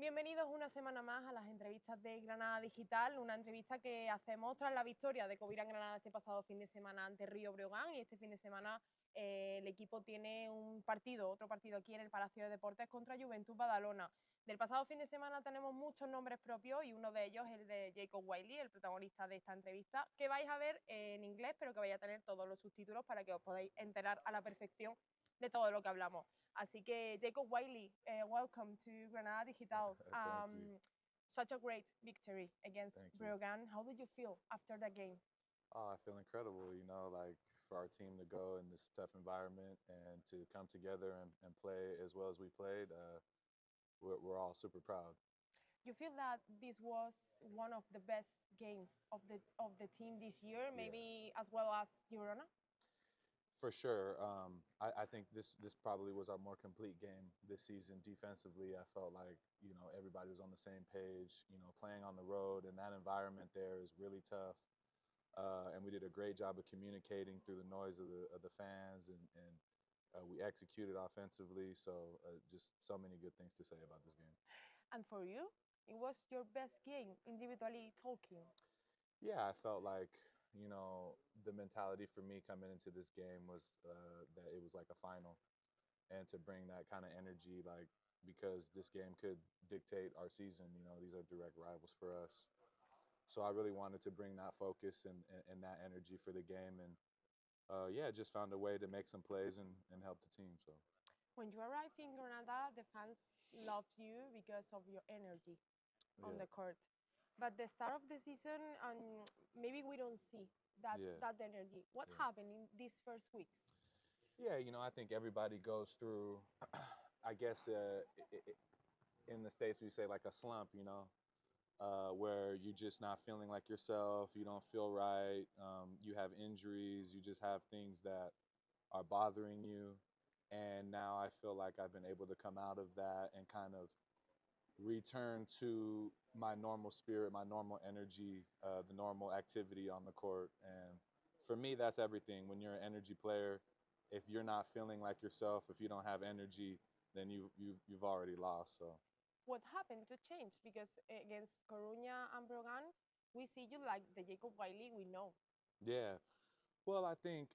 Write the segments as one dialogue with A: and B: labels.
A: Bienvenidos una semana más a las entrevistas de Granada Digital, una entrevista que hacemos tras la victoria de Covira en Granada este pasado fin de semana ante Río Breogán, y este fin de semana el equipo tiene otro partido aquí en el Palacio de Deportes contra Juventud Badalona. Del pasado fin de semana tenemos muchos nombres propios y uno de ellos es el de Jacob Wiley, el protagonista de esta entrevista, que vais a ver en inglés, pero que vais a tener todos los subtítulos para que os podáis enterar a la perfección de todo lo que hablamos. Así que, Jacob Wiley, welcome to Granada Digital.
B: Thank you.
A: Such a great victory against
B: Thank you.
A: Breogán. How did you feel after that game?
B: Oh, I feel incredible, like for our team to go in this tough environment and to come together and play as well as we played, we're all super proud.
A: You feel that this was one of the best games of the team this year, maybe as well as Girona?
B: For sure. I think this probably was our more complete game this season. Defensively, I felt like, everybody was on the same page, playing on the road, and that environment there is really tough. And we did a great job of communicating through the noise of the fans, and we executed offensively. So just so many good things to say about this game.
A: And for you, it was your best game, individually talking.
B: Yeah, I felt like, the mentality for me coming into this game was that it was like a final, and to bring that kind of energy, like, because this game could dictate our season. These are direct rivals for us. So I really wanted to bring that focus and that energy for the game, and just found a way to make some plays and help the team. So
A: when you arrive in Granada, the fans love you because of your energy on the court. But the start of the season, maybe we don't see that energy. What happened in these first weeks?
B: Yeah, I think everybody goes through, I guess in the States we say like a slump, where you're just not feeling like yourself, you don't feel right, you have injuries, you just have things that are bothering you. And now I feel like I've been able to come out of that and kind of return to my normal spirit, my normal energy, the normal activity on the court. And for me, that's everything. When you're an energy player, if you're not feeling like yourself, if you don't have energy, then you've already lost. So
A: what happened to change? Because against Coruña and Brogan, we see you like the Jacob Wiley we know.
B: Yeah, well, I think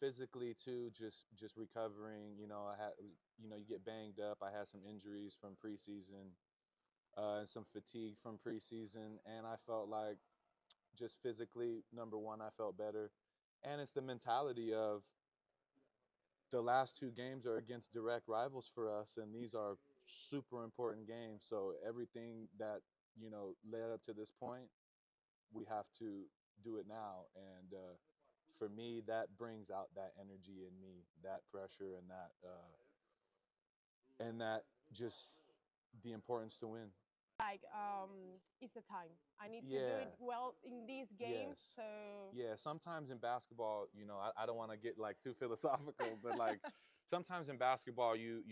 B: physically too, just recovering. I had, you get banged up. I had some injuries from preseason and some fatigue from preseason, and I felt like just physically, number one, I felt better. And it's the mentality of the last two games are against direct rivals for us, and these are super important games. So everything that, led up to this point, we have to do it now. And for me, that brings out that energy in me, that pressure, and that just the importance to win.
A: Like, it's the time. I need to do it well in these games.
B: Yes.
A: So
B: yeah, sometimes in basketball, I don't want to get like too philosophical, but like sometimes in basketball, you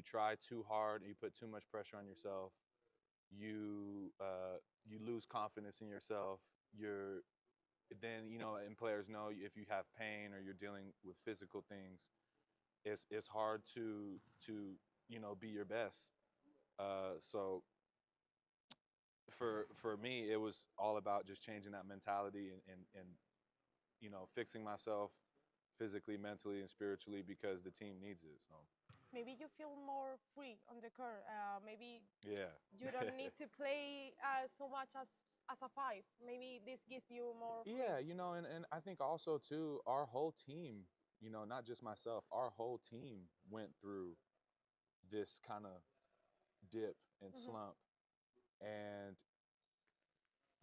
B: try too hard, and you put too much pressure on yourself. You lose confidence in yourself. Then and players know if you have pain or you're dealing with physical things, it's hard to be your best. So for me, it was all about just changing that mentality and fixing myself physically, mentally, and spiritually, because the team needs it. So
A: maybe you feel more free on the court. Maybe
B: yeah,
A: you don't need to play so much as a five. Maybe this gives you more free.
B: Yeah, and I think also too, our whole team, not just myself, our whole team went through this kind of dip and slump, and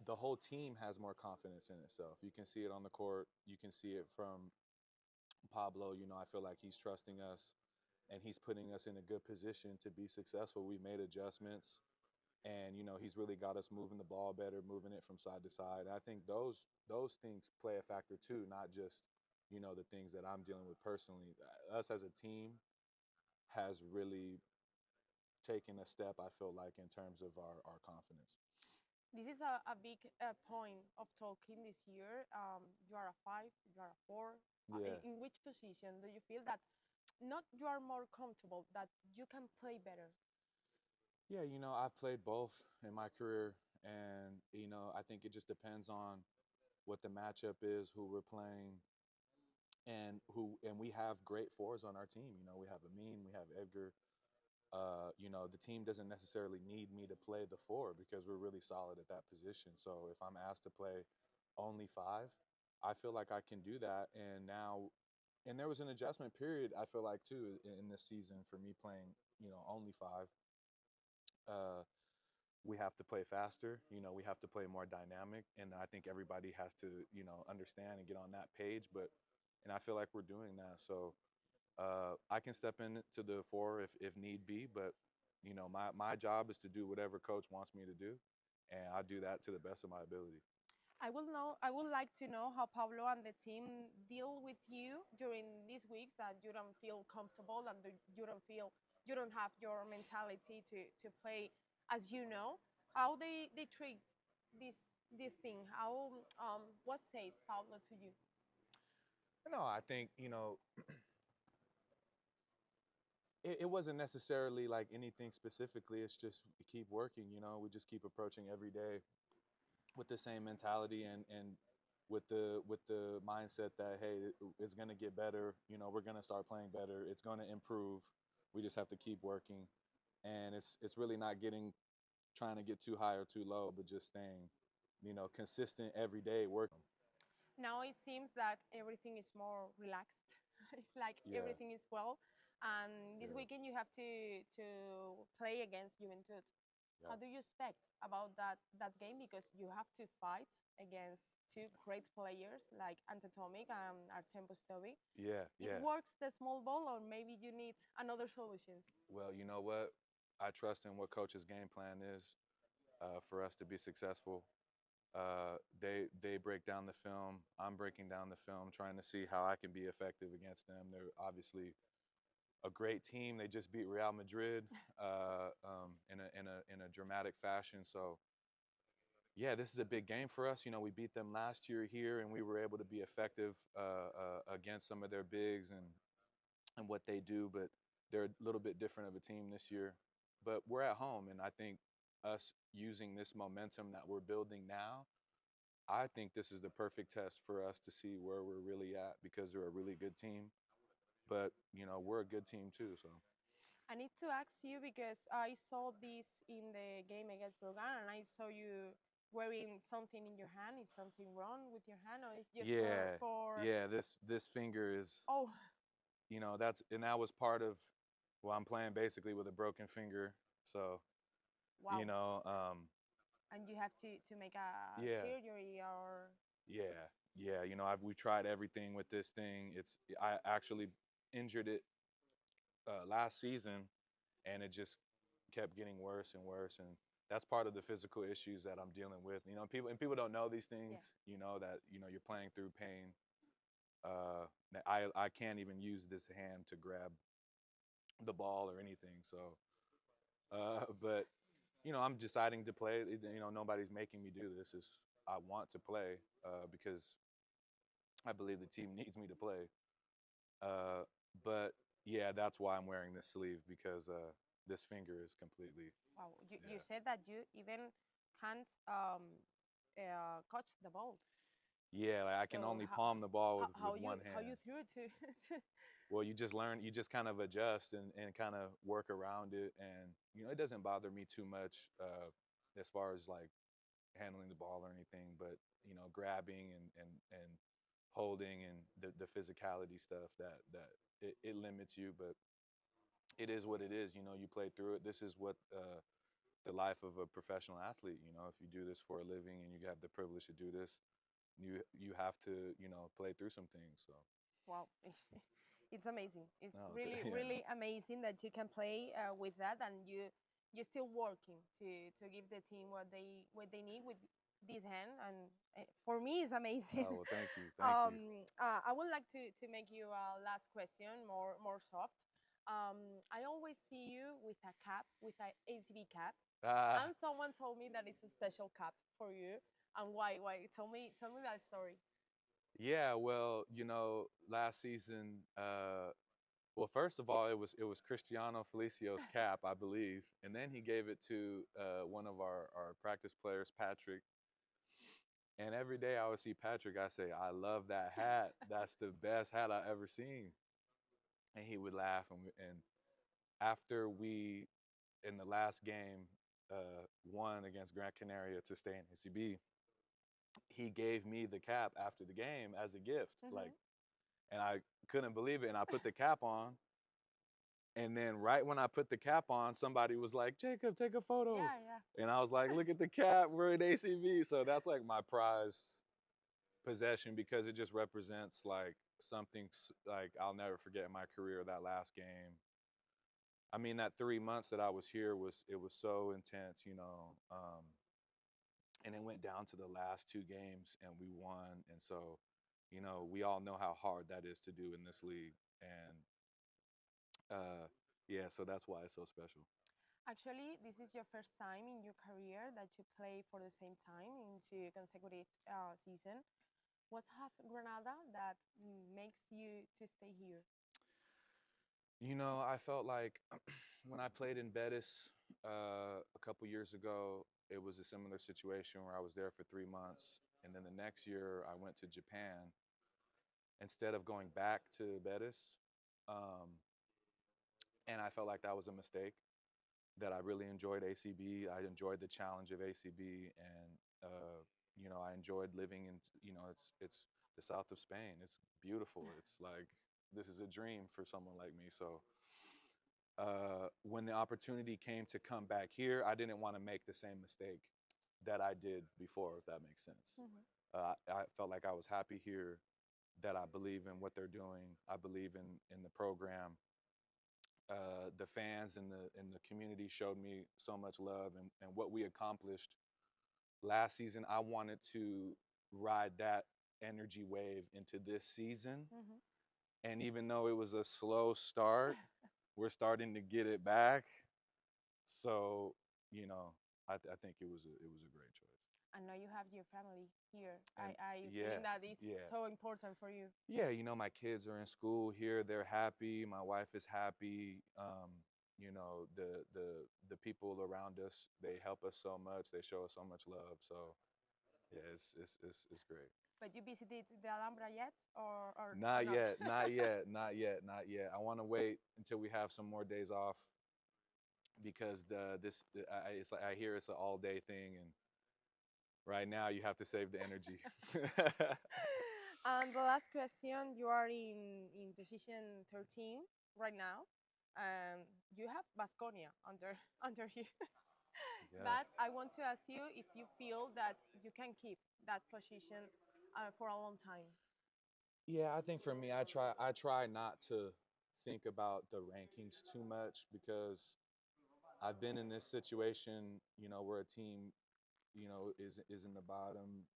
B: the whole team has more confidence in itself. You can see it on the court. You can see it from Pablo. I feel like he's trusting us, and he's putting us in a good position to be successful. We made adjustments, and he's really got us moving the ball better, moving it from side to side. And I think those things play a factor too, not just the things that I'm dealing with personally. Us as a team has really taken a step, I feel like, in terms of our confidence.
A: This is a big point of talking this year. You are a five, you are a four.
B: Yeah.
A: In which position do you feel that not you are more comfortable, that you can play better?
B: Yeah, I've played both in my career, and I think it just depends on what the matchup is, who we're playing, and we have great fours on our team. We have Amin, we have Edgar. The team doesn't necessarily need me to play the four because we're really solid at that position. So if I'm asked to play only five, I feel like I can do that. And there was an adjustment period, I feel like, too, in this season for me playing, only five. Uh, we have to play faster, we have to play more dynamic. And I think everybody has to, understand and get on that page. And I feel like we're doing that. So I can step into the four if need be, but my job is to do whatever coach wants me to do, and I do that to the best of my ability.
A: I would like to know how Pablo and the team deal with you during these weeks that you don't feel comfortable and you don't have your mentality to play as you know. How they treat this this thing? How what says Pablo to you?
B: No, I think it wasn't necessarily like anything specifically. It's just we keep working. We just keep approaching every day with the same mentality and with the mindset that, hey, it's gonna get better. We're gonna start playing better. It's gonna improve. We just have to keep working, and it's really not trying to get too high or too low, but just staying, consistent every day working.
A: Now it seems that everything is more relaxed. It's like
B: Yeah,
A: everything is well. And this
B: yeah,
A: weekend you have to play against Juventud.
B: yeah,
A: How do you expect about that game? Because you have to fight against two great players like Antetomic and Artem Pustovi.
B: yeah,
A: It
B: yeah.
A: works the small ball, or maybe you need another solutions.
B: Well, you know what? I trust in what coach's game plan is for us to be successful. They break down the film. I'm breaking down the film, trying to see how I can be effective against them. They're obviously a great team. They just beat Real Madrid in a dramatic fashion. So yeah, this is a big game for us. We beat them last year here, and we were able to be effective against some of their bigs and what they do. But they're a little bit different of a team this year. But we're at home, and I think us using this momentum that we're building now, I think this is the perfect test for us to see where we're really at because they're a really good team. But we're a good team too. So
A: I need to ask you because I saw this in the game against Bulgaria and I saw you wearing something in your hand. Is something wrong with your hand, or it's just
B: yeah,
A: for
B: yeah. This finger is,
A: oh,
B: that was part of. Well, I'm playing basically with a broken finger. So
A: wow.
B: you know, um,
A: And you have to make a
B: yeah,
A: surgery or
B: yeah, yeah. We tried everything with this thing. I actually injured it last season, and it just kept getting worse and worse. And that's part of the physical issues that I'm dealing with. People don't know these things.
A: yeah.
B: That you're playing through pain. I can't even use this hand to grab the ball or anything. So, but I'm deciding to play. Nobody's making me do this. I want to play because I believe the team needs me to play. Uh, but yeah, that's why I'm wearing this sleeve because this finger is completely.
A: Wow. You
B: Yeah.
A: said that you even can't catch the ball.
B: Yeah, like I can
A: So
B: only palm the ball with one
A: how you
B: hand.
A: threw it to, to
B: Well, you just kind of adjust and kind of work around it. And, it doesn't bother me too much as far as like handling the ball or anything, but, grabbing and holding and the physicality stuff that it limits you, but it is what it is. You play through it. This is what the life of a professional athlete, if you do this for a living and you have the privilege to do this, you have to, play through some things. So.
A: wow. It's amazing. It's
B: Oh,
A: really
B: yeah, no.
A: really amazing that you can play with that, and you're still working to give the team what they need with this hand, and for me it's amazing.
B: Oh, well, thank you. Thank you.
A: I would like to make you a last question, more soft. I always see you with a cap, with a ACB cap,
B: Uh,
A: and someone told me that it's a special cap for you. And why? Tell me that story.
B: yeah, well, last season, Well, first of all, it was Cristiano Felicio's cap, I believe, and then he gave it to one of our practice players, Patrick. And every day I would see Patrick, I say, "I love that hat. That's the best hat I ever seen." And he would laugh, and after we, in the last game, won against Gran Canaria to stay in ACB, he gave me the cap after the game as a gift, like, and I couldn't believe it. And I put the cap on, and then right when I put the cap on, somebody was like, "Jacob, take a photo."
A: Yeah.
B: And I was like, "Look at the cap, we're in ACB." So that's like my prize possession, because it just represents like something like I'll never forget in my career, that last game. I mean, that 3 months that I was here was so intense, and it went down to the last 2 games and we won. And so, we all know how hard that is to do in this league. And yeah, so that's why it's so special.
A: Actually, this is your first time in your career that you play for the same time in 2 consecutive season. What's have Granada that makes you to stay here?
B: I felt like when I played in Betis a couple years ago, it was a similar situation where I was there for 3 months. And then the next year I went to Japan instead of going back to Betis. And I felt like that was a mistake, that I really enjoyed ACB. I enjoyed the challenge of ACB, and I enjoyed living in, it's the south of Spain. It's beautiful. It's like, this is a dream for someone like me. So when the opportunity came to come back here, I didn't want to make the same mistake that I did before, if that makes sense. I felt like I was happy here, that I believe in what they're doing. I believe in the program. The fans and the community showed me so much love, and what we accomplished last season, I wanted to ride that energy wave into this season. And even though it was a slow start, we're starting to get it back. So, I think it was a great choice.
A: And now you have your family here.
B: And
A: I
B: yeah,
A: think that it's
B: yeah.
A: so important for you.
B: Yeah, my kids are in school here. They're happy. My wife is happy. The people around us, they help us so much. They show us so much love. So yeah, it's great.
A: But you visited the Alhambra yet, or
B: Not yet, not yet, not yet, not yet. I want to wait until we have some more days off, because it's like, I hear it's an all day thing, and right now you have to save the energy.
A: And the last question, you are in position 13 right now. You have Baskonia under under you.
B: Yeah.
A: But I want to ask you if you feel that you can keep that position for a long time.
B: Yeah, I think for me, I try not to think about the rankings too much, because I've been in this situation, where a team, is in the bottom,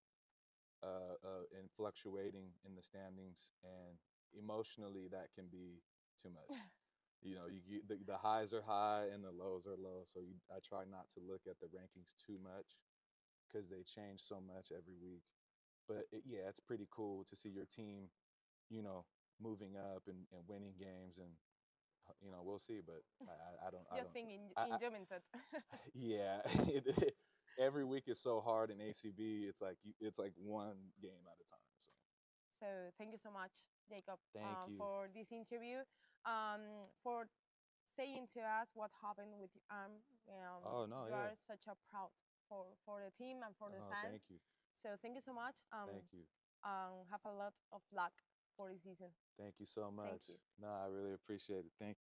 B: and fluctuating in the standings, and emotionally that can be too much. You get the highs are high and the lows are low. So I try not to look at the rankings too much, because they change so much every week. But yeah, it's pretty cool to see your team, moving up and winning games, and we'll see. But I don't.
A: You think enjoyment.
B: Yeah, every week is so hard in ACB. It's like one game at a time.
A: So thank you so much, Jacob,
B: Thank you.
A: for this interview, for saying to us what happened with your arm.
B: Oh no,
A: you
B: yeah.
A: are such a proud for the team and for the fans.
B: Thank you.
A: So thank you so much.
B: Thank you.
A: Have a lot of luck for this season.
B: Thank you so much.
A: you.
B: No, I really appreciate it. Thank you.